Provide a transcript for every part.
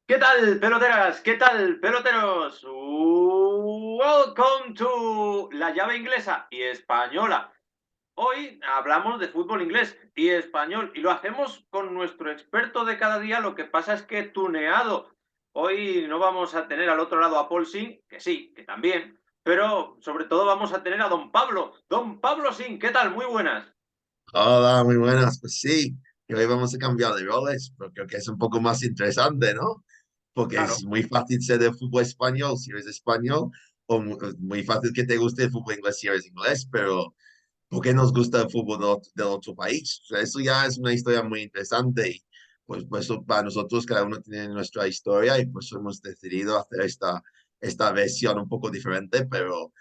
¿Qué tal, peloteras? ¿Qué tal, peloteros? Welcome to la llave inglesa y española. Hoy hablamos de fútbol inglés y español y lo hacemos con nuestro experto de cada día. Lo que pasa es que tuneado. Hoy no vamos a tener al otro lado a Paul Singh, que sí, que también, pero sobre todo vamos a tener a Don Pablo. Don Pablo Singh, ¿qué tal? Muy buenas. Hola, muy buenas. Pues sí, y hoy vamos a cambiar de roles, pero creo que es un poco más interesante, ¿no? Porque Claro. es muy fácil ser de fútbol español si eres español, o muy fácil que te guste el fútbol inglés si eres inglés, pero ¿por qué nos gusta el fútbol del otro país? O sea, eso ya es una historia muy interesante y pues eso para nosotros cada uno tiene nuestra historia y pues hemos decidido hacer esta versión un poco diferente, pero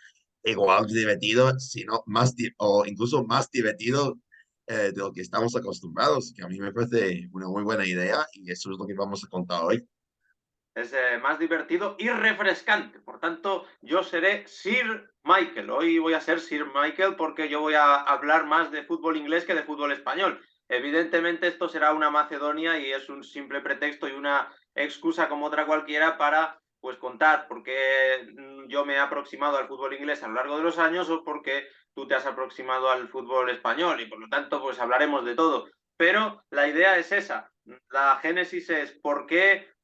igual de divertido, sino más, o incluso más divertido de lo que estamos acostumbrados, que a mí me parece una muy buena idea y eso es lo que vamos a contar hoy. Es más divertido y refrescante. Por tanto, yo seré Sir Michael. Hoy voy a ser Sir Michael porque yo voy a hablar más de fútbol inglés que de fútbol español. Evidentemente esto será una Macedonia y es un simple pretexto y una excusa como otra cualquiera para pues contar por qué yo me he aproximado al fútbol inglés a lo largo de los años o por qué tú te has aproximado al fútbol español y por lo tanto pues hablaremos de todo. Pero la idea es esa. La génesis es por qué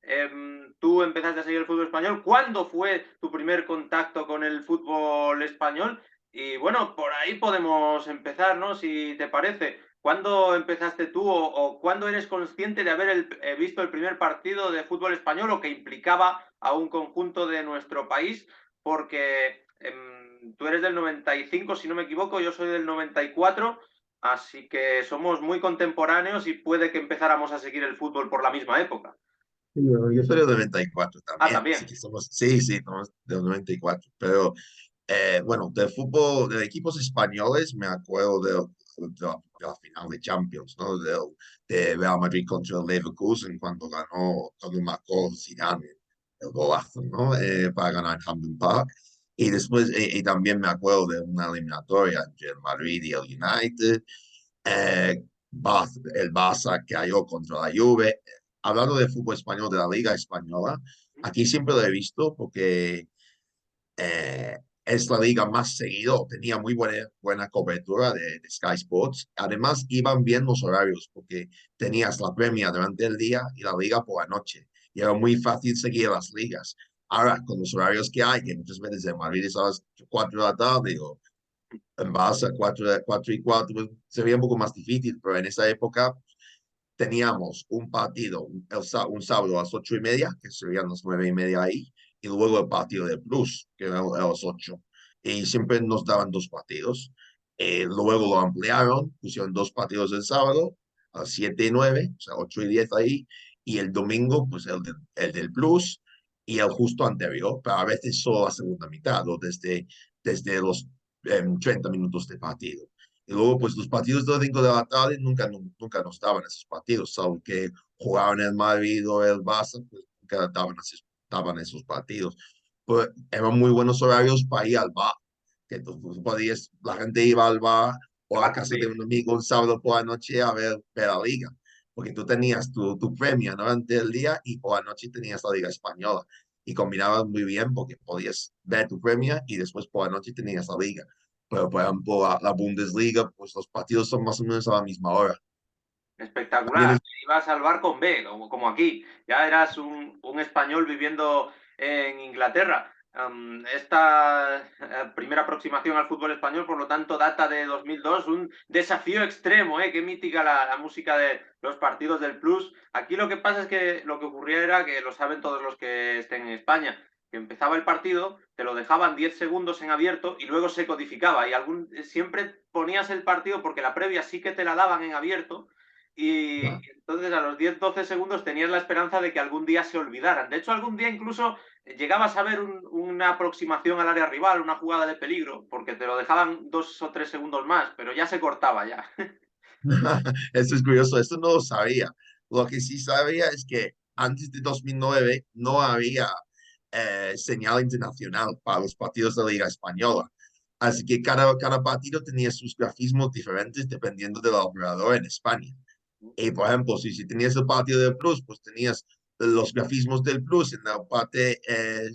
tú empezaste a seguir el fútbol español. ¿Cuándo fue tu primer contacto con el fútbol español? Y bueno, por ahí podemos empezar, ¿no? Si te parece. ¿Cuándo empezaste tú o cuándo eres consciente de haber visto el primer partido de fútbol español o que implicaba a un conjunto de nuestro país? Porque tú eres del 95, si no me equivoco, yo soy del 94, así que somos muy contemporáneos y puede que empezáramos a seguir el fútbol por la misma época. Sí, bueno, yo soy del 94 Ah, también, así también. que somos, sí, sí, somos del 94, pero bueno, del fútbol, de equipos españoles me acuerdo de la final de Champions, ¿no? De Real Madrid contra el Leverkusen cuando cuando marcó Zidane el golazo, ¿no? Para ganar en Hampden Park. Y después, y también me acuerdo de una eliminatoria entre el Madrid y el United, eh, el Barça que cayó contra la Juve. Hablando de fútbol español, de la Liga Española, aquí siempre lo he visto porque eh, es la liga más seguido, tenía muy buena cobertura de Sky Sports. Además, iban bien los horarios porque tenías la Premier durante el día y la liga por la noche. Y era muy fácil seguir las ligas. Ahora, con los horarios que hay, que muchas veces en Madrid es a las 4 de la tarde o en Barça 4 y 4, pues, sería un poco más difícil, pero en esa época teníamos un partido un sábado a las 8:30, que serían las 9:30 ahí, y luego el partido de Plus, que era a las 8. Y siempre nos daban dos partidos. Luego lo ampliaron, pusieron dos partidos el sábado, a las 7 y 9, o sea, 8 y 10 ahí, y el domingo, pues el del Plus y el justo anterior, pero a veces solo la segunda mitad, o desde los 30 minutos de partido. Y luego, pues los partidos de las 5 de la tarde nunca nos daban esos partidos, salvo que jugaban el Madrid o el Barça, pues nunca daban esos partidos. Pues eran muy buenos horarios para ir al bar, que tú podías, la gente iba al bar o a casa de Claro. un amigo un sábado por la noche a ver la liga, porque tú tenías tu premio, ¿no? Durante el día y por la noche tenías la Liga Española. Y combinabas muy bien porque podías ver tu premio y después por la noche tenías la liga. Pero, por ejemplo, la Bundesliga, pues los partidos son más o menos a la misma hora. También Espectacular. es, Ibas al bar con B, como aquí. Ya eras un español viviendo en Inglaterra. Esta primera aproximación al fútbol español, por lo tanto, data de 2002, un desafío extremo, ¿eh? Qué mítica la música de los partidos del Plus. Aquí lo que pasa es que lo que ocurría era que lo saben todos los que estén en España, que empezaba el partido, te lo dejaban 10 segundos en abierto y luego se codificaba. Y siempre ponías el partido porque la previa sí que te la daban en abierto y entonces a los 10-12 segundos tenías la esperanza de que algún día se olvidaran. De hecho, algún día incluso llegabas a ver una aproximación al área rival, una jugada de peligro, porque te lo dejaban 2 o 3 segundos más, pero ya se cortaba ya. eso es curioso, eso no lo sabía. Lo que sí sabía es que antes de 2009 no había señal internacional para los partidos de la Liga Española. Así que cada partido tenía sus grafismos diferentes dependiendo del operador en España. Y por ejemplo, si tenías el partido de Plus, pues tenías los grafismos del plus en la parte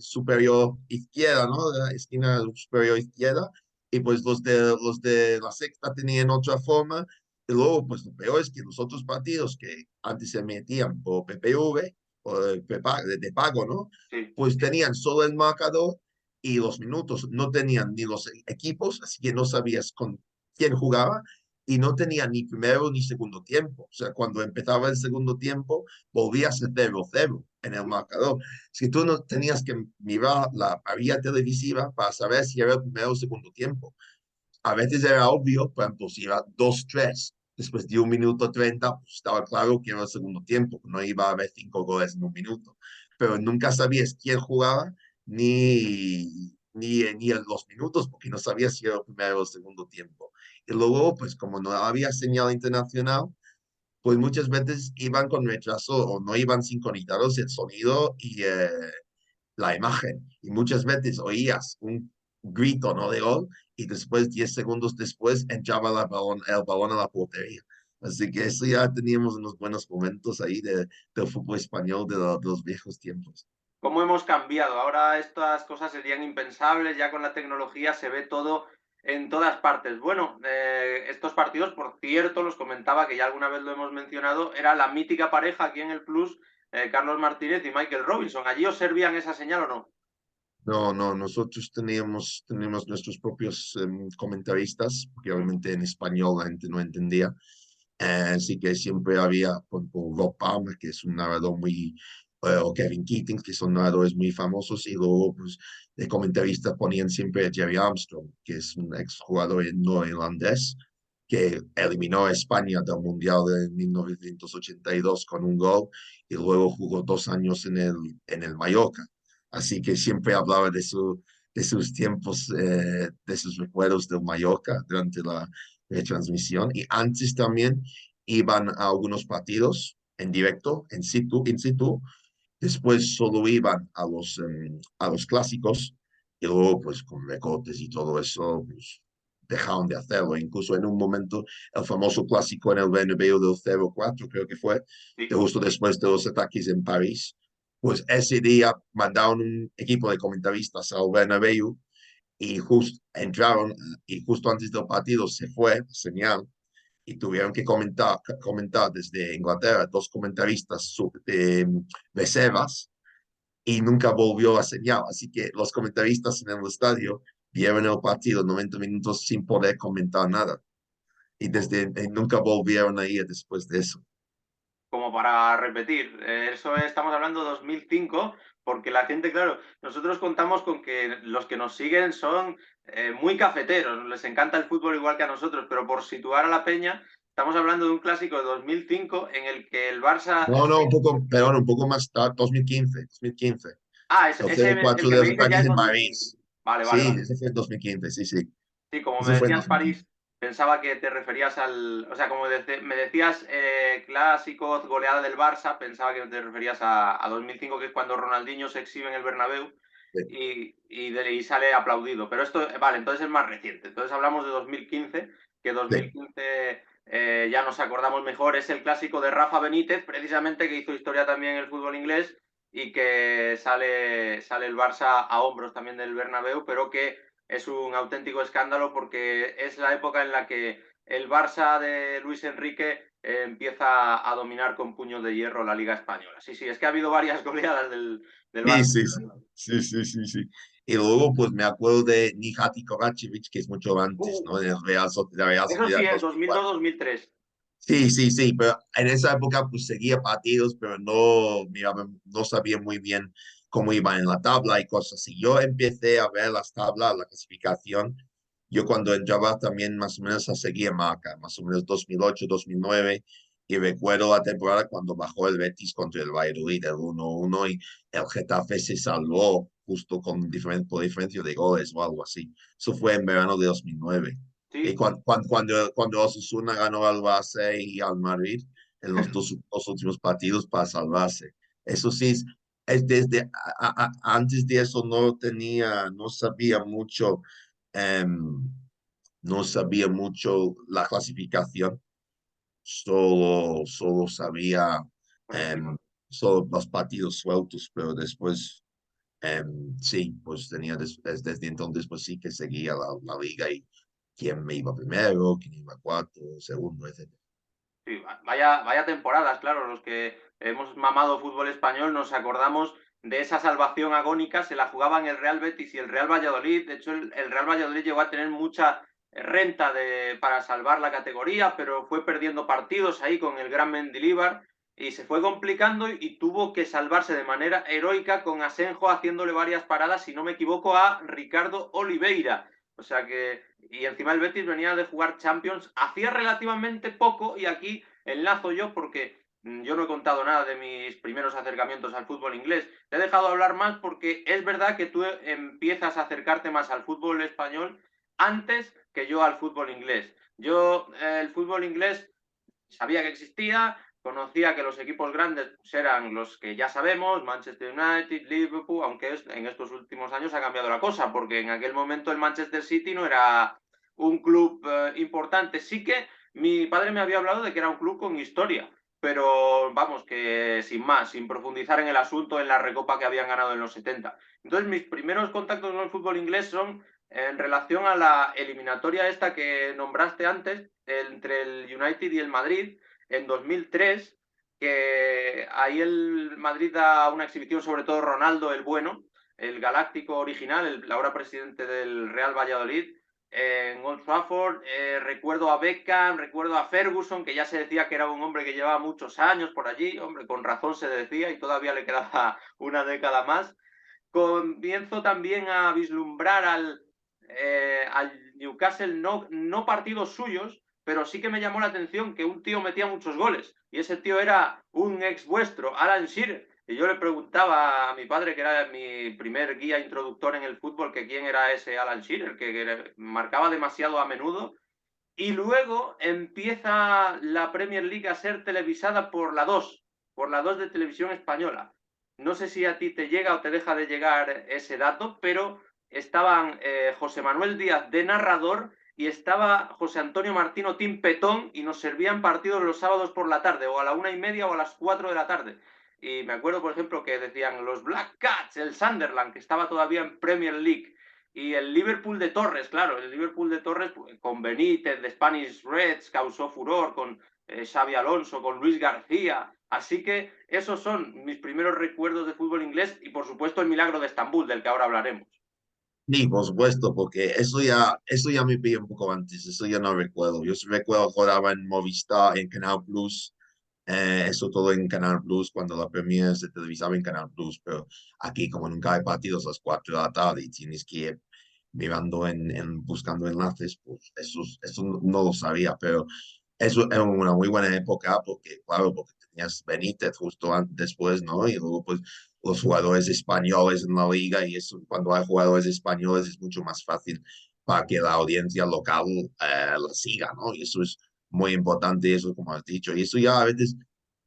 superior izquierda, ¿no? De la esquina superior izquierda, y pues los de la sexta tenían otra forma, y luego pues lo peor es que los otros partidos que antes se metían por PPV, o de pago, ¿no? Sí. Pues tenían solo el marcador y los minutos, no tenían ni los equipos, así que no sabías con quién jugaba, y no tenía ni primero ni segundo tiempo. O sea, cuando empezaba el segundo tiempo, volvía a ser 0-0 en el marcador. Es que tú no tenías que mirar la vía televisiva para saber si era el primero o segundo tiempo. A veces era obvio, por ejemplo, si era 2-3, después de 1 minuto 30, pues estaba claro que era el segundo tiempo, no iba a haber 5 goles en 1 minuto. Pero nunca sabías quién jugaba ni en los minutos, porque no sabías si era el primero o el segundo tiempo. Y luego, pues como no había señal internacional, pues muchas veces iban con retraso o no iban sincronizados el sonido y la imagen. Y muchas veces oías un grito, ¿no? De gol, y después, 10 segundos después, entraba el balón a la portería. Así que eso ya teníamos unos buenos momentos ahí del fútbol español de los viejos tiempos. ¿Cómo hemos cambiado? Ahora estas cosas serían impensables, ya con la tecnología se ve todo en todas partes. Bueno, estos partidos, por cierto, los comentaba que ya alguna vez lo hemos mencionado, era la mítica pareja aquí en el Plus, Carlos Martínez y Michael Robinson. ¿Allí os servían esa señal o no? No, no, nosotros teníamos nuestros propios comentaristas, porque Mm. obviamente en español la gente no entendía. Así que siempre había, por Rob Palmer, que es un narrador muy, o Kevin Keating, que son narradores muy famosos, y luego, pues, de comentarista ponían siempre a Jerry Armstrong, que es un exjugador neozelandés, que eliminó a España del Mundial de 1982 con un gol, y luego jugó 2 años en el Mallorca. Así que siempre hablaba de sus tiempos, de sus recuerdos del Mallorca durante la retransmisión. Y antes también iban a algunos partidos en directo, in situ. Después solo iban a los clásicos, y luego pues con recortes y todo eso, pues dejaron de hacerlo. Incluso en un momento el famoso clásico en el Bernabéu del 0-4, creo que fue, de Sí. justo después de los ataques en París, pues ese día mandaron un equipo de comentaristas al Bernabéu, y justo entraron, y justo antes del partido se fue señal, y tuvieron que comentar desde Inglaterra 2 comentaristas reservas, y nunca volvió la señal. Así que los comentaristas en el estadio vieron el partido 90 minutos sin poder comentar nada, y nunca volvieron a ir después de eso. Como para repetir. Eso estamos hablando de 2005, porque la gente, claro, nosotros contamos con que los que nos siguen son muy cafeteros, les encanta el fútbol igual que a nosotros, pero por situar a la peña, estamos hablando de un clásico de 2005 en el que el Barça... No, no, perdón, un poco más tarde, 2015. Ah, El ese, el 0-4 que de me los dices ya ataques es en 2005. París. Vale, vale, Sí, vale. ese fue en 2015, sí, sí. Sí, como me Ese fue en decías 2015. París, pensaba que te referías al... O sea, como me decías clásico, goleada del Barça, pensaba que te referías a 2005, que es cuando Ronaldinho se exhibe en el Bernabéu y sale aplaudido. Pero esto, vale, entonces es más reciente. Entonces hablamos de 2015, que Sí, 2015 ya nos acordamos mejor, es el clásico de Rafa Benítez, precisamente que hizo historia también en el fútbol inglés y que sale el Barça a hombros también del Bernabéu, pero que es un auténtico escándalo porque es la época en la que el Barça de Luis Enrique empieza a dominar con puños de hierro la Liga Española. Sí, sí, es que ha habido varias goleadas del sí, Barça. sí, sí, sí, sí, sí, sí. Y luego, pues me acuerdo de Nihat Kovacevic, que es mucho antes, ¿no? En el la Real Eso sí, Sociedad es 2004. 2002-2003. Sí, sí, sí, pero en esa época pues seguía partidos, pero no, miraba, no sabía muy bien cómo iban en la tabla y cosas así. Yo empecé a ver las tablas, la clasificación. Yo cuando entraba también más o menos a seguir marca, más o menos 2008, 2009, y recuerdo la temporada cuando bajó el Betis contra el Valladolid, el 1-1, y el Getafe se salvó justo por diferencia de goles o algo así. Eso fue en verano de 2009. Y Sí, cuando Osasuna ganó al Barça y al Madrid en los dos últimos partidos para salvarse. Eso sí, antes de eso no sabía mucho, em, no sabía mucho la clasificación, solo sabía por em, encima. solo los partidos sueltos, pero después sí, pues desde entonces pues sí que seguía la liga y quién me iba primero, quién iba cuarto, segundo, etc. Sí, vaya temporadas, claro, los que hemos mamado fútbol español nos acordamos de esa salvación agónica, se la jugaban el Real Betis y el Real Valladolid. De hecho, el Real Valladolid llegó a tener mucha renta para salvar la categoría, pero fue perdiendo partidos ahí con el gran Mendilibar y se fue complicando y tuvo que salvarse de manera heroica con Asenjo haciéndole varias paradas, si no me equivoco, a Ricardo Oliveira. O sea que, y encima el Betis venía de jugar Champions hacía relativamente poco, y aquí enlazo yo porque yo no he contado nada de mis primeros acercamientos al fútbol inglés. Te he dejado hablar más porque es verdad que tú empiezas a acercarte más al fútbol español antes que yo al fútbol inglés. Yo el fútbol inglés sabía que existía, conocía que los equipos grandes pues, eran los que ya sabemos, Manchester United, Liverpool, aunque en estos últimos años ha cambiado la cosa, porque en aquel momento el Manchester City no era un club importante. Sí que mi padre me había hablado de que era un club con historia, pero vamos, que sin más, sin profundizar en el asunto, en la recopa que habían ganado en los 70. Entonces, mis primeros contactos con el fútbol inglés son en relación a la eliminatoria esta que nombraste antes, entre el United y el Madrid, en 2003, que ahí el Madrid da una exhibición, sobre todo Ronaldo el bueno, el galáctico original, el ahora presidente del Real Valladolid, en Old Trafford. Recuerdo a Beckham, recuerdo a Ferguson, que ya se decía que era un hombre que llevaba muchos años por allí, hombre, con razón se decía, y todavía le quedaba una década más. Comienzo también a vislumbrar al Newcastle, no partidos suyos, pero sí que me llamó la atención que un tío metía muchos goles. Y ese tío era un ex vuestro, Alan Shearer. Y yo le preguntaba a mi padre, que era mi primer guía introductor en el fútbol, que quién era ese Alan Shearer, que marcaba demasiado a menudo. Y luego empieza la Premier League a ser televisada por la 2 de Televisión Española. No sé si a ti te llega o te deja de llegar ese dato, pero estaban José Manuel Díaz de narrador y estaba José Antonio Martino Tim Petón, y nos servían partidos los sábados por la tarde, o a la 1:30 o a las 4 de la tarde. Y me acuerdo, por ejemplo, que decían los Black Cats, el Sunderland, que estaba todavía en Premier League, y el Liverpool de Torres, claro, el Liverpool de Torres con Benítez, de Spanish Reds, causó furor, con Xavi Alonso, con Luis García. Así que esos son mis primeros recuerdos de fútbol inglés, y por supuesto el milagro de Estambul, del que ahora hablaremos. Sí, por supuesto, porque eso ya me pilló un poco antes, eso ya no recuerdo. Yo sí recuerdo jugaba en Movistar, en Canal Plus, eso todo en Canal Plus, cuando la Premier se televisaba en Canal Plus, pero aquí como nunca hay partidos a las 4 de la tarde y tienes que ir mirando buscando enlaces, pues eso no lo sabía, pero eso era una muy buena época porque, claro, porque tenías Benítez justo después, ¿no? Y luego pues los jugadores españoles en la liga y eso, cuando hay jugadores españoles es mucho más fácil para que la audiencia local la siga, ¿no? Y eso es muy importante, eso como has dicho. Y eso ya a veces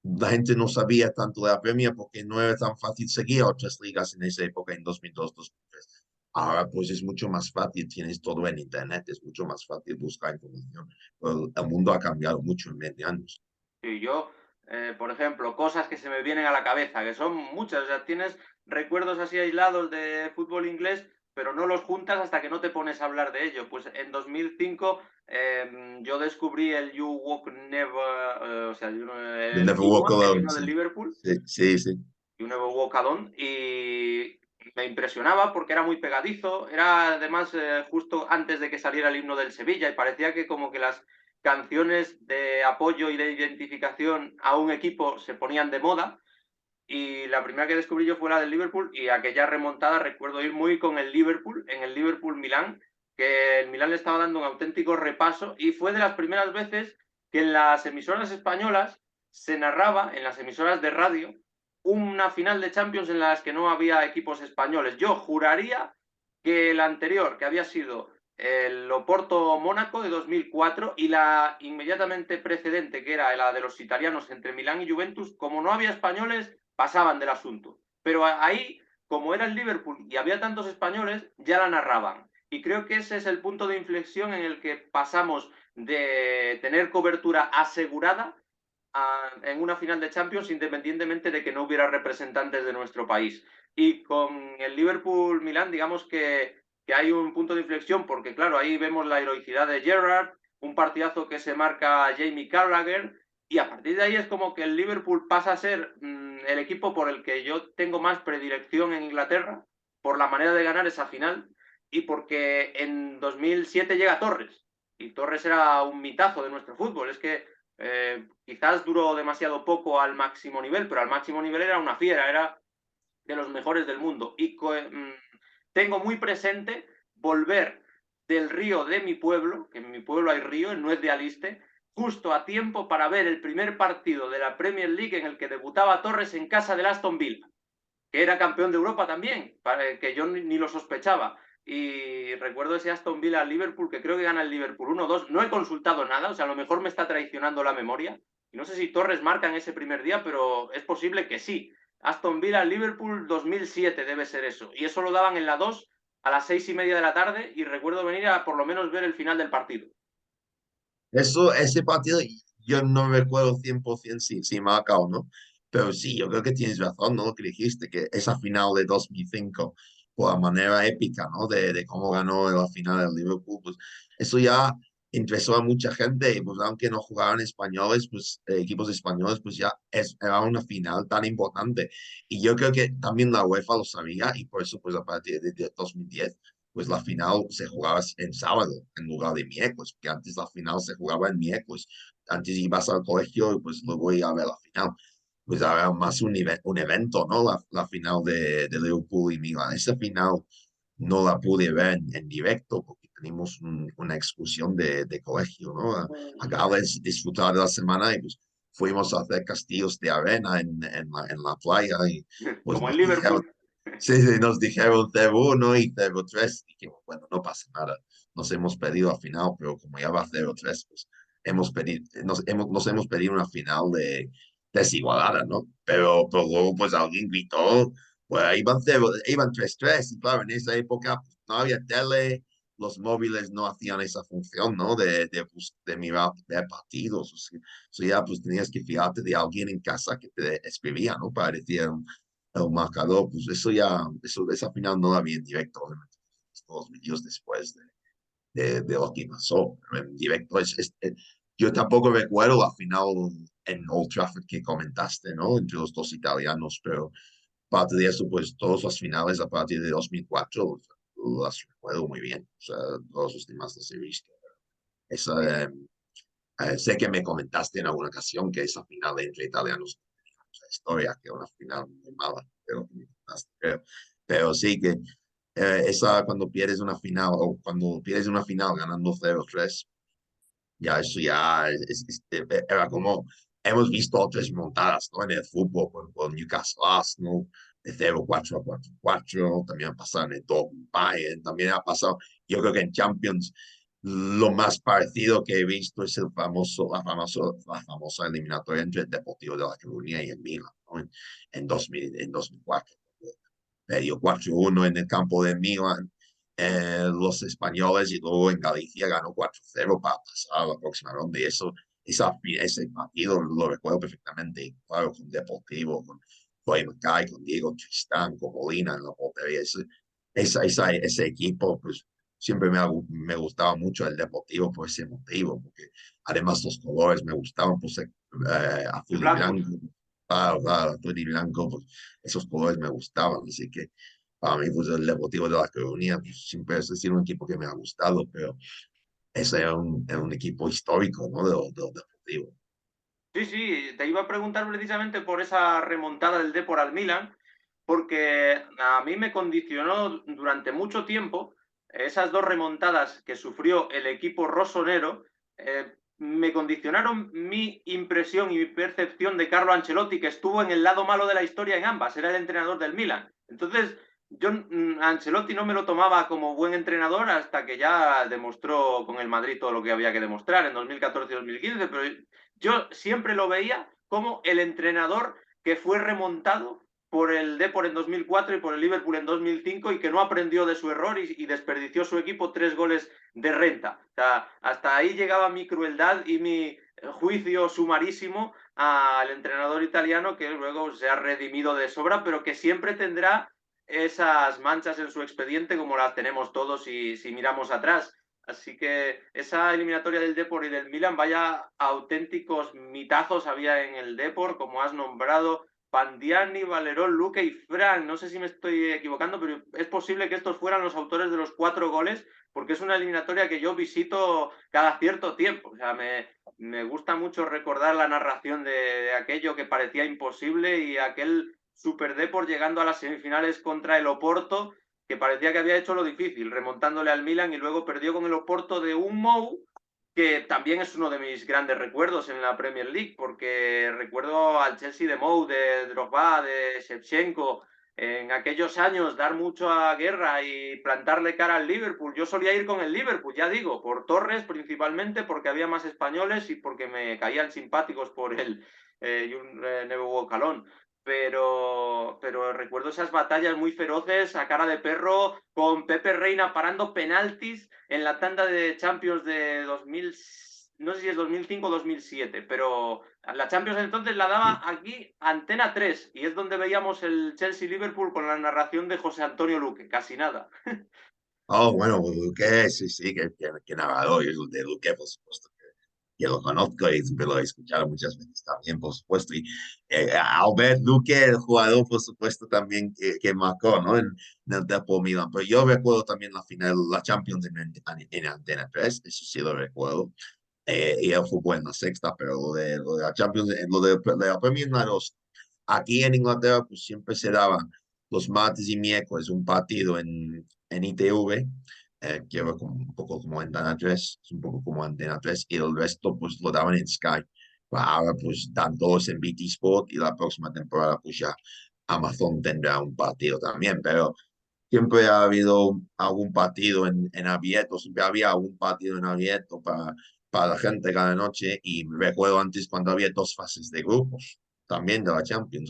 la gente no sabía tanto de la Premier porque no era tan fácil seguir otras ligas en esa época, en 2002, 2003. Ahora pues es mucho más fácil, tienes todo en internet, es mucho más fácil buscar información. Pero el mundo ha cambiado mucho en 20 años. Y yo, por ejemplo, cosas que se me vienen a la cabeza, que son muchas, o sea, tienes recuerdos así aislados de fútbol inglés, pero no los juntas hasta que no te pones a hablar de ello. Pues en 2005 yo descubrí el You Walk Never, o sea, You el Never Walk el Alone, himno del sí, Liverpool, sí, sí, sí. You Never Walk Alone, y me impresionaba porque era muy pegadizo, era además justo antes de que saliera el himno del Sevilla, y parecía que como que las canciones de apoyo y de identificación a un equipo se ponían de moda, y la primera que descubrí yo fue la del Liverpool, y aquella remontada recuerdo ir muy con el Liverpool, en el Liverpool-Milán, que el Milán le estaba dando un auténtico repaso, y fue de las primeras veces que en las emisoras españolas se narraba, en las emisoras de radio, una final de Champions en las que no había equipos españoles. Yo juraría que la anterior, que había sido el Oporto-Mónaco de 2004, y la inmediatamente precedente, que era la de los italianos entre Milán y Juventus, como no había españoles, pasaban del asunto. Pero ahí, como era el Liverpool y había tantos españoles, ya la narraban. Y creo que ese es el punto de inflexión en el que pasamos de tener cobertura asegurada en una final de Champions independientemente de que no hubiera representantes de nuestro país. Y con el Liverpool-Milán, digamos que hay un punto de inflexión, porque claro, ahí vemos la heroicidad de Gerrard, un partidazo que se marca Jamie Carragher, y a partir de ahí es como que el Liverpool pasa a ser el equipo por el que yo tengo más predilección en Inglaterra, por la manera de ganar esa final, y porque en 2007 llega Torres, y Torres era un mitazo de nuestro fútbol. Es que quizás duró demasiado poco al máximo nivel, pero al máximo nivel era una fiera, era de los mejores del mundo. Y tengo muy presente volver del río de mi pueblo, que en mi pueblo hay río, no es de Aliste, justo a tiempo para ver el primer partido de la Premier League en el que debutaba Torres en casa del Aston Villa, que era campeón de Europa también, que yo ni lo sospechaba. Y recuerdo ese Aston Villa-Liverpool, que creo que gana el Liverpool 1-2. No he consultado nada, o sea, a lo mejor me está traicionando la memoria. Y no sé si Torres marca en ese primer día, pero es posible que sí. Aston Villa-Liverpool 2007 debe ser eso. Y eso lo daban en la 2 a las 6:30 de la tarde, y recuerdo venir a por lo menos ver el final del partido. Eso, ese partido, yo no me recuerdo 100% si marca o no, pero sí, yo creo que tienes razón, ¿no? Lo que dijiste, que esa final de 2005, por la manera épica, ¿no? De cómo ganó la final del Liverpool, pues eso ya interesó a mucha gente, y pues aunque no jugaban españoles, pues equipos españoles, pues ya era una final tan importante. Y yo creo que también la UEFA lo sabía, y por eso, pues a partir de 2010 pues la final se jugaba en sábado en lugar de miércoles, porque antes la final se jugaba en miércoles. Antes ibas al colegio y pues luego iba a ver la final. Pues era más un evento, ¿no? La final de Liverpool y Milan. Esa final no la pude ver en directo porque teníamos una excursión de colegio, ¿no? A Gales, disfrutar de la semana y pues fuimos a hacer castillos de arena en la playa y pues Como el nos dijeron. Liverpool. Sí, sí, nos dijeron 0-1 y 0-3. Dijimos, bueno, no pasa nada. Nos hemos pedido al final, pero como ya va 0-3, pues nos hemos pedido una final de desigualada, ¿no? Pero luego, pues alguien gritó, pues iban 3-3. Y claro, en esa época pues, no había tele, los móviles no hacían esa función, ¿no? De mirar de partidos. O sea, ya pues tenías que fiarte de alguien en casa que te escribía, ¿no? Para decir el marcador, pues esa final no la vi en directo, obviamente, todos los vídeos después de lo que pasó, pero en directo yo tampoco recuerdo la final en Old Trafford que comentaste, ¿no? Entre los dos italianos, pero aparte de eso, pues todas las finales a partir de 2004 las recuerdo muy bien, o sea, todos los demás los he visto. Esa, sé que me comentaste en alguna ocasión que esa final entre italianos la historia, que es una final muy mala, pero sí que esa cuando pierdes una final o cuando pierdes una final ganando 0-3, ya eso ya era como hemos visto otras montadas, ¿no? En el fútbol, con Newcastle Arsenal, de 0-4 a 4-4, también ha pasado en el Dortmund Bayern, también ha pasado, yo creo que en Champions lo más parecido que he visto es la famosa eliminatoria entre el Deportivo de La Coruña y el Milan, ¿no? En 2004. Dio 4-1 en el campo de Milan, los españoles, y luego en Galicia ganó 4-0 para pasar a la próxima ronda. Y ese partido lo recuerdo perfectamente, claro, con Deportivo, con Troy Mackay, con Diego Tristán, con Molina en la portería. Ese equipo, pues siempre me gustaba mucho el Deportivo por ese motivo, porque además los colores me gustaban, pues azul y Blancos. blanco. Azul y blanco, pues esos colores me gustaban, así que para mí, pues el Deportivo de La Coruña pues, siempre ha sido un equipo que me ha gustado, pero ese era un equipo histórico, ¿no? Del Deportivo. Sí, sí, te iba a preguntar precisamente por esa remontada del Depor al Milan, porque a mí me condicionó durante mucho tiempo esas dos remontadas que sufrió el equipo rosonero, me condicionaron mi impresión y mi percepción de Carlo Ancelotti, que estuvo en el lado malo de la historia en ambas, era el entrenador del Milan. Entonces, yo a Ancelotti no me lo tomaba como buen entrenador hasta que ya demostró con el Madrid todo lo que había que demostrar en 2014 y 2015, pero yo siempre lo veía como el entrenador que fue remontado por el Depor en 2004 y por el Liverpool en 2005 y que no aprendió de su error y desperdició su equipo 3 goles de renta. O sea, hasta ahí llegaba mi crueldad y mi juicio sumarísimo al entrenador italiano, que luego se ha redimido de sobra, pero que siempre tendrá esas manchas en su expediente como las tenemos todos si miramos atrás. Así que esa eliminatoria del Depor y del Milan, vaya auténticos mitazos había en el Depor, como has nombrado, Pandiani, Valerón, Luque y Fran. No sé si me estoy equivocando, pero es posible que estos fueran los autores de los 4 goles, porque es una eliminatoria que yo visito cada cierto tiempo. O sea, me gusta mucho recordar la narración de aquello que parecía imposible y aquel Super Depor llegando a las semifinales contra el Oporto, que parecía que había hecho lo difícil, remontándole al Milan, y luego perdió con el Oporto de un Mou, que también es uno de mis grandes recuerdos en la Premier League, porque recuerdo al Chelsea de Mou, de Drogba, de Shevchenko, en aquellos años dar mucho a guerra y plantarle cara al Liverpool. Yo solía ir con el Liverpool, ya digo, por Torres principalmente, porque había más españoles y porque me caían simpáticos por él y un Nebo Calón. Pero recuerdo esas batallas muy feroces a cara de perro con Pepe Reina parando penaltis en la tanda de Champions de 2000, no sé si es 2005 o 2007, pero la Champions entonces la daba aquí Antena 3 y es donde veíamos el Chelsea-Liverpool con la narración de José Antonio Luque, casi nada. Oh, bueno, pues Luque, sí, sí, que narrador, yo de Luque, por supuesto, que lo conozco y siempre lo he escuchado muchas veces también, por supuesto. Y Albert Luque, el jugador, por supuesto, también que marcó, ¿no? En el Depor Milan. Pero yo recuerdo también la final, la Champions en Antena 3, eso sí lo recuerdo. Y él fue en la sexta, pero lo de la Champions, de la Premier, no, aquí en Inglaterra, pues siempre se daban los martes y miércoles un partido en ITV, que era como, un poco como Antena 3, es un poco como Antena 3, y el resto pues lo daban en Sky. Pues ahora pues dan todos en BT Sport y la próxima temporada pues ya Amazon tendrá un partido también, pero siempre ha habido algún partido en abierto, siempre había algún partido en abierto para la gente cada noche y recuerdo antes cuando había dos fases de grupos también de la Champions.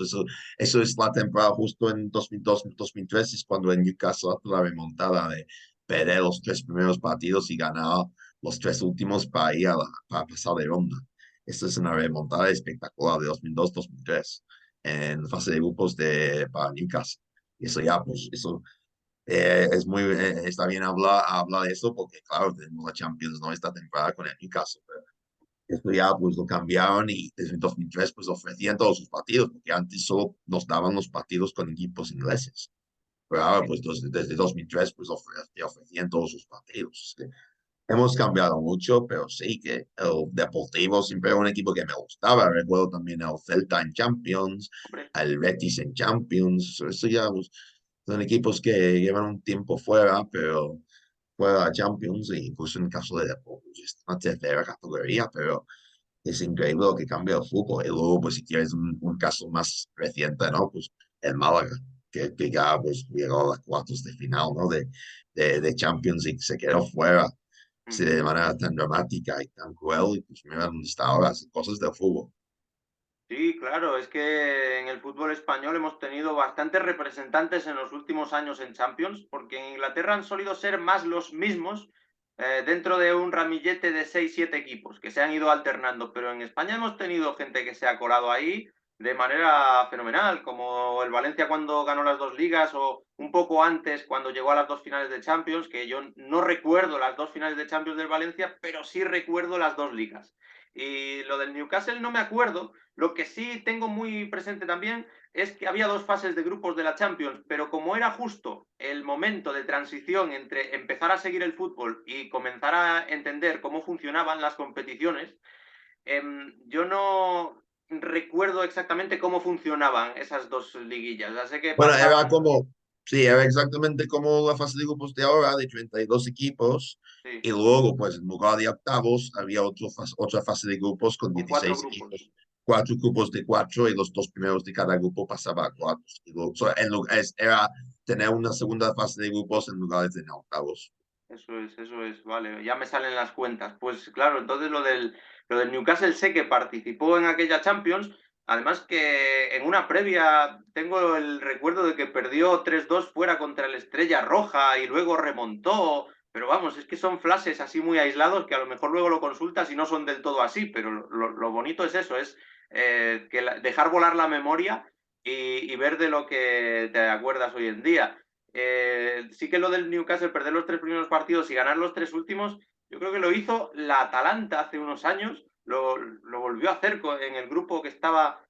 Eso es la temporada justo en 2002-2003, es cuando en Newcastle hace la remontada de perder los 3 primeros partidos y ganar los 3 últimos para ir para pasar de ronda. Esta es una remontada espectacular de 2002-2003 en fase de grupos para Newcastle. Y eso ya, pues, eso está bien hablar de eso porque, claro, tenemos la Champions, ¿no? Esta temporada con el Newcastle, pero esto ya pues lo cambiaron y desde 2003 pues ofrecían todos sus partidos, porque antes solo nos daban los partidos con equipos ingleses. Pero ahora pues desde 2003 pues ofrecían todos sus partidos. Es que hemos cambiado mucho, pero sí que el Deportivo siempre era un equipo que me gustaba. Recuerdo también el Celta en Champions, Hombre, el Betis en Champions. Eso ya pues, son equipos que llevan un tiempo fuera, pero fuera de Champions, e incluso en el caso de Deportivo, es una tercera categoría, pero es increíble lo que cambia el fútbol. Y luego, pues si tienes un caso más reciente, ¿no? Pues el Málaga, que ya pues llegó a las cuartos de final, ¿no? De Champions y se quedó fuera sí, de manera tan dramática y tan cruel, y pues mira dónde está ahora, son cosas del fútbol. sí, claro, es que en el fútbol español hemos tenido bastantes representantes en los últimos años en Champions, porque en Inglaterra han solido ser más los mismos dentro de un ramillete de 6 7 equipos que se han ido alternando, pero en España hemos tenido gente que se ha colado ahí de manera fenomenal, como el Valencia cuando ganó las 2 ligas o un poco antes cuando llegó a las 2 finales de Champions, que yo no recuerdo las 2 finales de Champions del Valencia, pero sí recuerdo las 2 ligas. Y lo del Newcastle no me acuerdo. Lo que sí tengo muy presente también es que había 2 fases de grupos de la Champions, pero como era justo el momento de transición entre empezar a seguir el fútbol y comenzar a entender cómo funcionaban las competiciones, yo no recuerdo exactamente cómo funcionaban esas 2 liguillas. Ya sé que Bueno, pasaban... era como, sí, era exactamente como la fase de grupos de ahora, de 32 equipos, Sí, y luego, pues en lugar de octavos, había otra fase de grupos con con 4 16 grupos. equipos, 4 grupos de 4, y los 2 primeros de cada grupo pasaban a cuartos. Y luego, era tener una segunda fase de grupos en lugar de tener octavos. Eso es, vale, ya me salen las cuentas. Pues claro, entonces lo del Newcastle sé que participó en aquella Champions, además que en una previa tengo el recuerdo de que perdió 3-2 fuera contra el Estrella Roja y luego remontó. pero vamos, es que son flashes así muy aislados que a lo mejor luego lo consultas y no son del todo así, pero lo bonito es eso, es dejar volar la memoria y ver de lo que te acuerdas hoy en día. Sí que lo del Newcastle, perder los 3 primeros partidos y ganar los 3 últimos, yo creo que lo hizo la Atalanta hace unos años, lo volvió a hacer en el grupo que estaba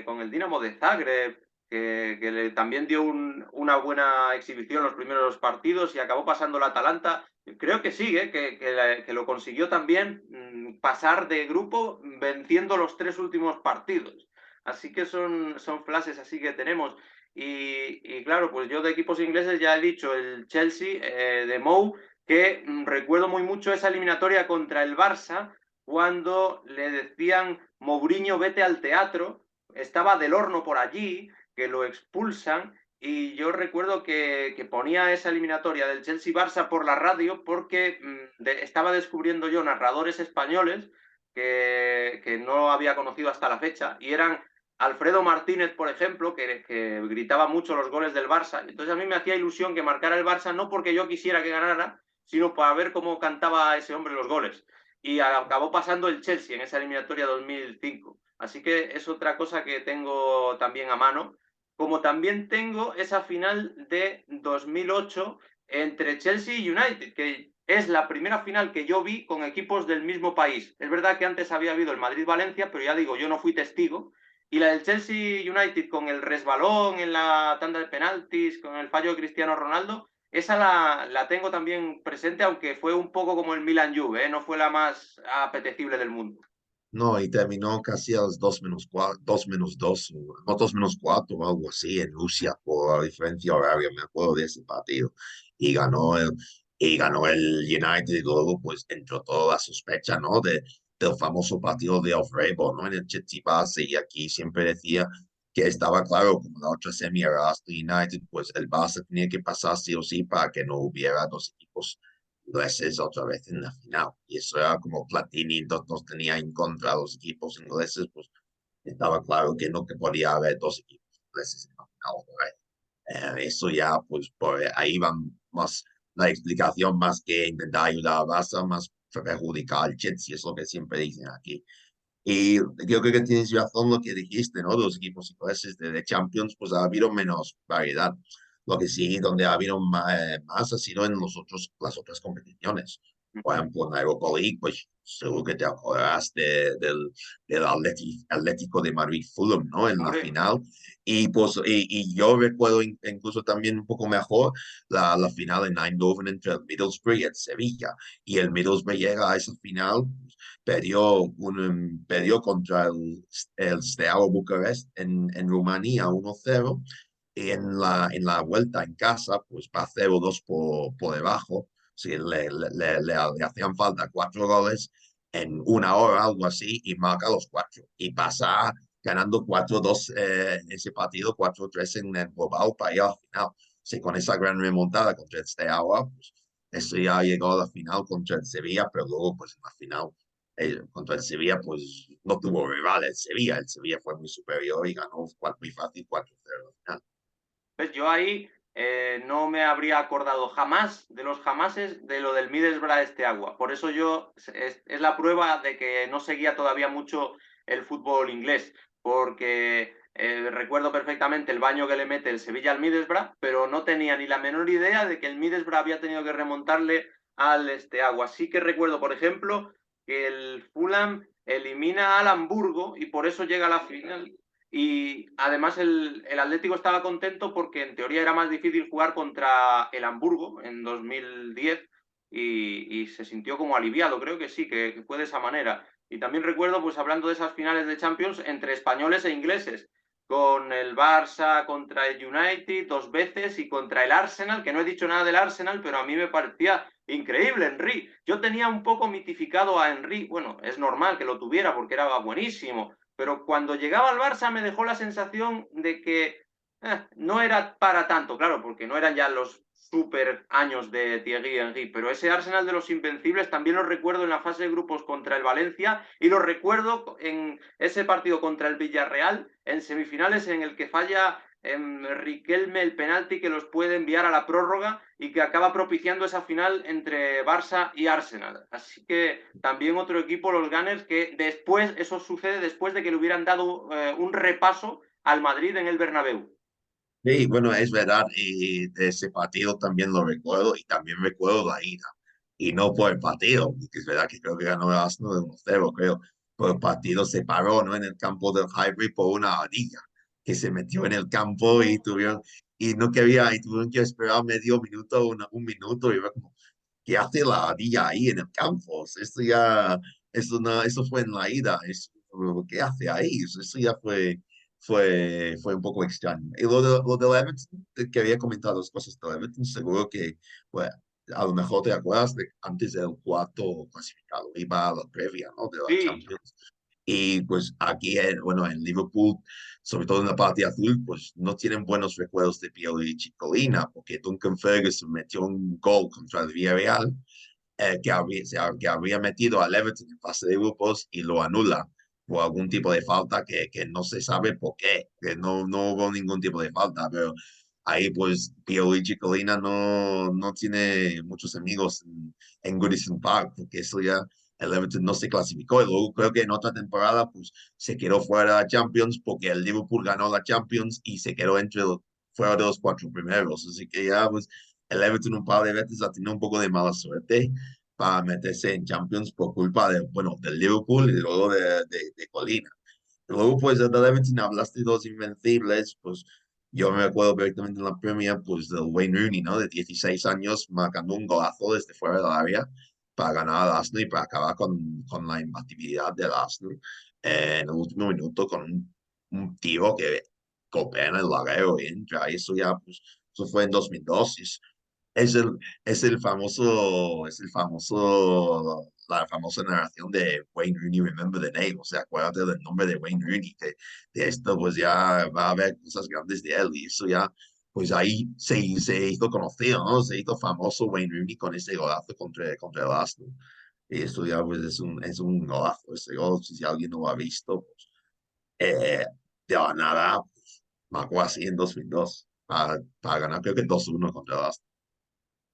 con el Dinamo de Zagreb, que también dio una buena exhibición los primeros partidos y acabó pasando la Atalanta. Creo que sí, que lo consiguió también pasar de grupo venciendo los 3 últimos partidos. Así que son flashes así que tenemos. Y claro, pues yo de equipos ingleses ya he dicho el Chelsea de Mou, que recuerdo muy mucho esa eliminatoria contra el Barça, cuando le decían Mourinho, vete al teatro, estaba Del Horno por allí, que lo expulsan, y yo recuerdo que ponía esa eliminatoria del Chelsea-Barça por la radio porque estaba descubriendo yo narradores españoles que no había conocido hasta la fecha, y eran Alfredo Martínez, por ejemplo, que gritaba mucho los goles del Barça. Entonces a mí me hacía ilusión que marcara el Barça, no porque yo quisiera que ganara, sino para ver cómo cantaba ese hombre los goles. Y acabó pasando el Chelsea en esa eliminatoria 2005. Así que es otra cosa que tengo también a mano. Como también tengo esa final de 2008 entre Chelsea y United, que es la primera final que yo vi con equipos del mismo país. Es verdad que antes había habido el Madrid-Valencia, pero ya digo, yo no fui testigo. Y la del Chelsea United con el resbalón en la tanda de penaltis, con el fallo de Cristiano Ronaldo, esa la tengo también presente, aunque fue un poco como el Milan Juve, ¿eh? No fue la más apetecible del mundo. No, y terminó casi a las 2 menos 4, 2 menos 2, no 2 menos 4 o algo así en Rusia por la diferencia horaria, me acuerdo de ese partido. Y ganó el, y ganó el United y luego pues entró toda la sospecha, ¿no? Del famoso partido de Alfredo, ¿no? En el Chelsea Barça y aquí siempre decía que estaba claro, como la otra semi era Aston United, pues el Barça tenía que pasar sí o sí para que no hubiera dos equipos ingleses otra vez en la final. Y eso era como Platini nos tenía en contra los equipos ingleses, pues estaba claro que no que podía haber dos equipos ingleses en la final otra vez. Eso ya, pues por ahí van más la explicación más que intentar ayudar a Barça, más perjudicar al Chelsea, es lo que siempre dicen aquí. Y yo creo que tienes razón lo que dijiste, ¿no? Los equipos ingleses de Champions, pues ha habido menos variedad. Lo que sí, donde ha habido más ha sido en las otras competiciones. Por ejemplo, en la Europa League, pues seguro que te acordarás del Atlético de Madrid Fulham, ¿no? En la Hombre, final. Y, pues, y yo recuerdo incluso también un poco mejor la final en Eindhoven entre el Middlesbrough y el Sevilla. Y el Middlesbrough llega a esa final perdió contra el Steaua Bucarest en Rumanía 1-0 y en la vuelta en casa, pues va 0-2 por debajo. Sí, le hacían falta 4 goles en una hora, algo así, y marca los 4. Y pasa ganando 4-2 ese partido, 4-3 en el global para ir a la final. Sí, con esa gran remontada contra el Steaua, pues eso ya llegó a la final contra el Sevilla, pero luego pues en la final contra el Sevilla, pues no tuvo rival el Sevilla. El Sevilla fue muy superior y ganó muy fácil 4-0 al final. pues yo ahí no me habría acordado jamás de los jamases de lo del Middlesbrough este agua. Por eso yo es la prueba de que no seguía todavía mucho el fútbol inglés, porque recuerdo perfectamente el baño que le mete el Sevilla al Middlesbrough, pero no tenía ni la menor idea de que el Middlesbrough había tenido que remontarle al este agua. Sí que recuerdo, por ejemplo, que el Fulham elimina al Hamburgo y por eso llega a la final. Y además el Atlético estaba contento porque en teoría era más difícil jugar contra el Hamburgo en 2010 y se sintió como aliviado, creo que sí, que fue de esa manera. Y también recuerdo, pues hablando de esas finales de Champions entre españoles e ingleses, con el Barça contra el United 2 veces y contra el Arsenal, que no he dicho nada del Arsenal, pero a mí me parecía increíble, Henry. Yo tenía un poco mitificado a Henry, bueno, es normal que lo tuviera porque era buenísimo, pero cuando llegaba al Barça me dejó la sensación de que no era para tanto, claro, porque no eran ya los super años de Thierry Henry, pero ese Arsenal de los Invencibles también lo recuerdo en la fase de grupos contra el Valencia y lo recuerdo en ese partido contra el Villarreal en semifinales en el que falla Riquelme el penalti que los puede enviar a la prórroga y que acaba propiciando esa final entre Barça y Arsenal. Así que también otro equipo, los Gunners, que después, eso sucede después de que le hubieran dado un repaso al Madrid en el Bernabéu. Sí, bueno, es verdad, y de ese partido también lo recuerdo y también recuerdo la ida. Y no por el partido, porque es verdad que creo que ganó el Arsenal de 1-0, creo. Por el partido se paró, ¿no? En el campo del Highbury por una ardilla que se metió en el campo y tuvieron, y no quería, y tuvieron que esperar medio minuto, un minuto, y era como, ¿qué hace la ardilla ahí en el campo? O sea, esto ya, eso no, eso fue en la ida, ¿qué hace ahí? Eso ya fue un poco extraño. Y lo del Everton, que había comentado dos cosas del Everton, seguro que, bueno, a lo mejor te acuerdas de antes del cuarto clasificado, iba a la previa, ¿no? De la Sí, Champions. Y pues aquí, bueno, en Liverpool, sobre todo en la parte azul, pues no tienen buenos recuerdos de Pioli y Chicolina, porque Duncan Ferguson metió un gol contra el Villarreal que habría metido al Everton en fase de grupos y lo anula por algún tipo de falta que no se sabe por qué, que no hubo ningún tipo de falta, pero ahí pues Pierluigi Colina no tiene muchos amigos en Goodison Park, porque eso ya el Everton no se clasificó y luego creo que en otra temporada pues se quedó fuera de la Champions porque el Liverpool ganó la Champions y se quedó fuera de los cuatro primeros, así que ya pues el Everton un par de veces ha tenido un poco de mala suerte para meterse en Champions por culpa de, bueno, del Liverpool y luego de Colina. Luego, pues, de Everton hablaste de los invencibles, pues, yo me acuerdo perfectamente en la Premier, pues, del Wayne Rooney, ¿no? De 16 años, marcando un golazo desde fuera del área para ganar al Arsenal y para acabar con la imbatibilidad del Arsenal en el último minuto con un tiro que copea en el larguero y entra. Y eso ya, pues, eso fue en 2002. Es el, la famosa narración de Wayne Rooney, Remember the Name, o sea, acuérdate del nombre de Wayne Rooney, que de esto pues ya va a haber cosas grandes de él, y eso ya, pues ahí se hizo conocido, ¿no? Se hizo famoso Wayne Rooney con ese golazo contra el Arsenal, y eso ya pues es un golazo, ese gol, si alguien no lo ha visto, pues, eh, de la nada, pues, marcó así en 2002, para ganar creo que 2-1 contra el Arsenal.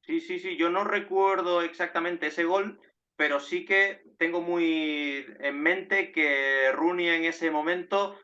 sí, sí, sí, yo no recuerdo exactamente ese gol, pero sí que tengo muy en mente que Rooney en ese momento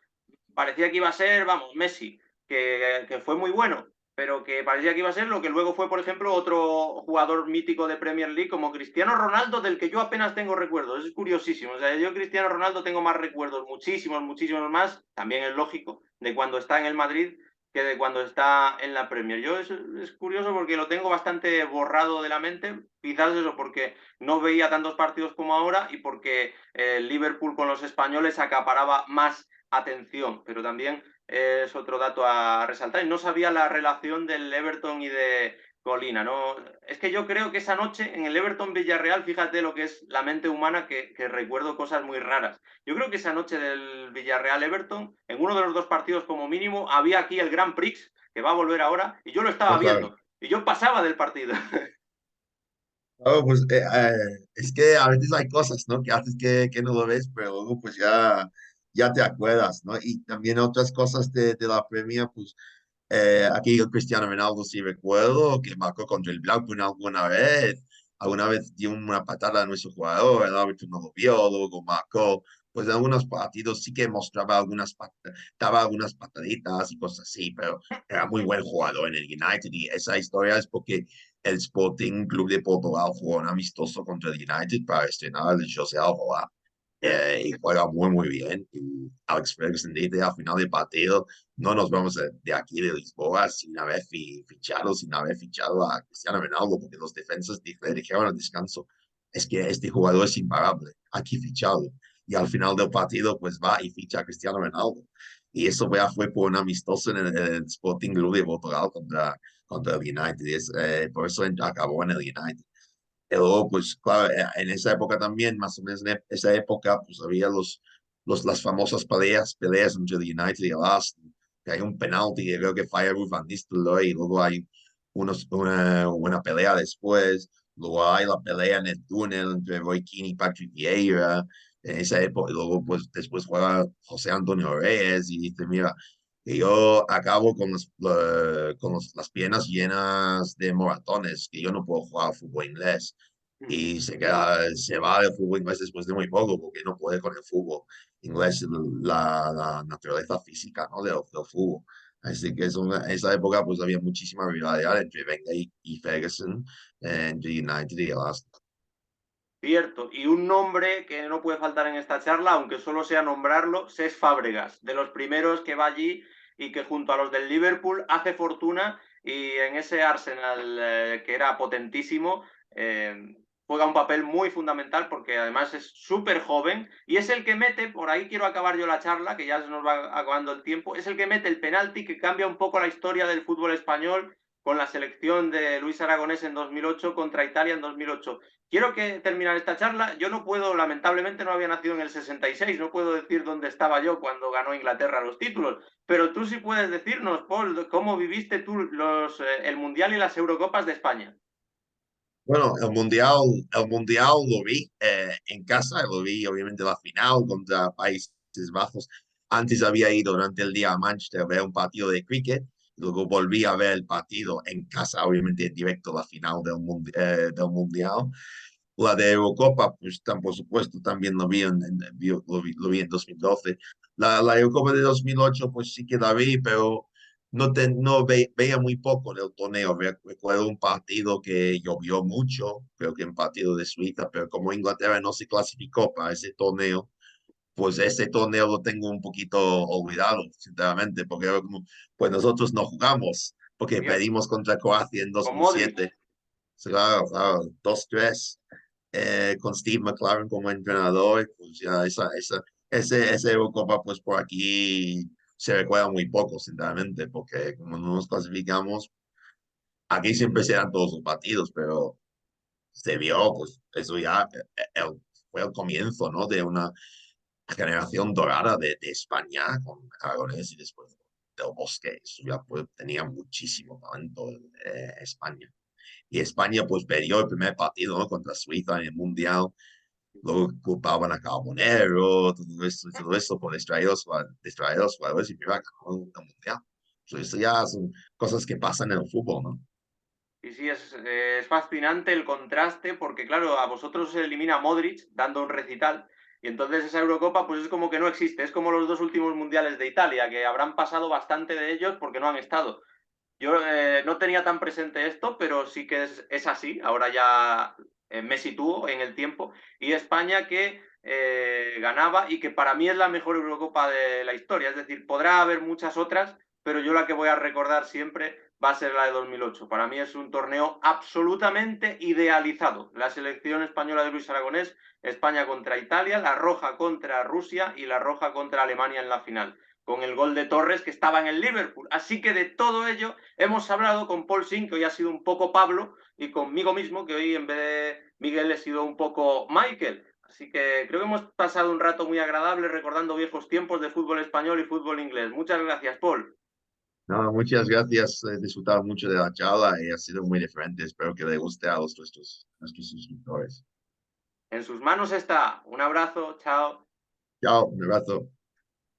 parecía que iba a ser, vamos, Messi, que fue muy bueno, pero que parecía que iba a ser lo que luego fue, por ejemplo, otro jugador mítico de Premier League como Cristiano Ronaldo, del que yo apenas tengo recuerdos. Es curiosísimo. O sea, yo Cristiano Ronaldo tengo más recuerdos, muchísimos, muchísimos más, también es lógico, de cuando está en el Madrid que de cuando está en la Premier. Yo es curioso porque lo tengo bastante borrado de la mente, quizás eso porque no veía tantos partidos como ahora y porque el Liverpool con los españoles acaparaba más atención, pero también es otro dato a resaltar. Y no sabía la relación del Everton y de Colina, ¿no? Es que yo creo que esa noche en el Everton Villarreal, fíjate lo que es la mente humana, que recuerdo cosas muy raras. Yo creo que esa noche del Villarreal Everton, en uno de los dos partidos como mínimo, había aquí el Grand Prix, que va a volver ahora, y yo lo estaba Otra viendo, y yo pasaba del partido. Oh, pues es que a veces hay cosas, ¿no? Que haces que no lo ves, pero luego pues ya te acuerdas, ¿no? Y también otras cosas de la Premier, pues aquí el Cristiano Ronaldo sí recuerdo que marcó contra el Blackburn alguna vez dio una patada a nuestro jugador, el árbitro no lo vio, luego marcó, pues en algunos partidos sí que mostraba daba algunas pataditas y cosas así, pero era muy buen jugador en el United y esa historia es porque el Sporting Club de Portugal jugó un amistoso contra el United para estrenar al José Alvalade. Y juega muy, muy bien. Y Alex Ferguson dice al final del partido, no nos vamos de aquí de Lisboa sin haber fichado a Cristiano Ronaldo, porque los defensas le dijeron al descanso, es que este jugador es imparable, aquí fichado. Y al final del partido, pues va y ficha a Cristiano Ronaldo. Y eso ya fue por un amistoso en el Sporting Club de Portugal contra el United. Por eso acabó en el United. Y luego, pues claro, en esa época también, más o menos en esa época, pues había las famosas peleas entre el United y el Arsenal, que hay un penalti que creo que falla Ruud van Nistelrooy, y luego hay una pelea después, luego hay la pelea en el túnel entre Roy Keane y Patrick Vieira, en esa época, y luego pues después juega José Antonio Reyes y dice, mira, que yo acabo con, las piernas llenas de moratones, que yo no puedo jugar fútbol inglés. Y se va del fútbol inglés después de muy poco, porque no puede con el fútbol inglés, la naturaleza física, ¿no? del fútbol. Así que en esa época pues había muchísima rivalidad entre Wenger y Ferguson, entre United y el Arsenal. Cierto, y un nombre que no puede faltar en esta charla, aunque solo sea nombrarlo, Cesc Fábregas, de los primeros que va allí y que junto a los del Liverpool hace fortuna y en ese Arsenal que era potentísimo, juega un papel muy fundamental porque además es súper joven y es el que mete, por ahí quiero acabar yo la charla, que ya se nos va acabando el tiempo, es el que mete el penalti que cambia un poco la historia del fútbol español con la selección de Luis Aragonés en 2008 contra Italia en 2008. Quiero que terminar esta charla. Yo no puedo, lamentablemente no había nacido en el 66, no puedo decir dónde estaba yo cuando ganó Inglaterra los títulos, pero tú sí puedes decirnos, Paul, cómo viviste tú el Mundial y las Eurocopas de España. Bueno, el mundial lo vi en casa, lo vi obviamente la final contra Países Bajos. Antes había ido durante el día a Manchester a ver un partido de cricket, luego volví a ver el partido en casa, obviamente en directo, la final del mundial. La de Eurocopa, pues por supuesto, también lo vi en 2012. La Eurocopa de 2008, pues sí que la vi, pero veía muy poco del torneo. Recuerdo un partido que llovió mucho, creo que un partido de Suiza, pero como Inglaterra no se clasificó para ese torneo, pues ese torneo lo tengo un poquito olvidado, sinceramente, porque era como, pues nosotros no jugamos, porque Cierto, perdimos contra Croacia en con 2007. Modric. Sí, claro, claro, 2-3 con Steve McLaren como entrenador, pues ya ese Eurocopa, pues por aquí se recuerda muy poco, sinceramente, porque como no nos clasificamos, aquí siempre se dan todos los partidos, pero se vio, pues eso ya fue el comienzo, ¿no? De una generación dorada de España con Aragonés y después del Bosque. Eso ya pues, tenía muchísimo talento España. Y España pues perdió el primer partido, ¿no? Contra Suiza en el Mundial. Luego culpaban a Carbonero, todo eso por distraer a los jugadores y mira, ganó el Mundial. Eso ya son cosas que pasan en el fútbol, ¿no? Y sí, es fascinante el contraste, porque claro, a vosotros se elimina Modric dando un recital, y entonces esa Eurocopa pues es como que no existe, es como los dos últimos mundiales de Italia, que habrán pasado bastante de ellos porque no han estado. Yo no tenía tan presente esto, pero sí que es así. Ahora ya me sitúo en el tiempo. Y España que ganaba y que para mí es la mejor Eurocopa de la historia. Es decir, podrá haber muchas otras, pero yo la que voy a recordar siempre va a ser la de 2008. Para mí es un torneo absolutamente idealizado. La selección española de Luis Aragonés, España contra Italia, la roja contra Rusia y la roja contra Alemania en la final con el gol de Torres que estaba en el Liverpool. Así que de todo ello hemos hablado con Paul Sin, que hoy ha sido un poco Pablo, y conmigo mismo, que hoy en vez de Miguel he sido un poco Michael. Así que creo que hemos pasado un rato muy agradable recordando viejos tiempos de fútbol español y fútbol inglés. Muchas gracias, Paul. No, muchas gracias. He disfrutado mucho de la charla y ha sido muy diferente. Espero que le guste a nuestros suscriptores. En sus manos está. Un abrazo, chao. Chao, un abrazo.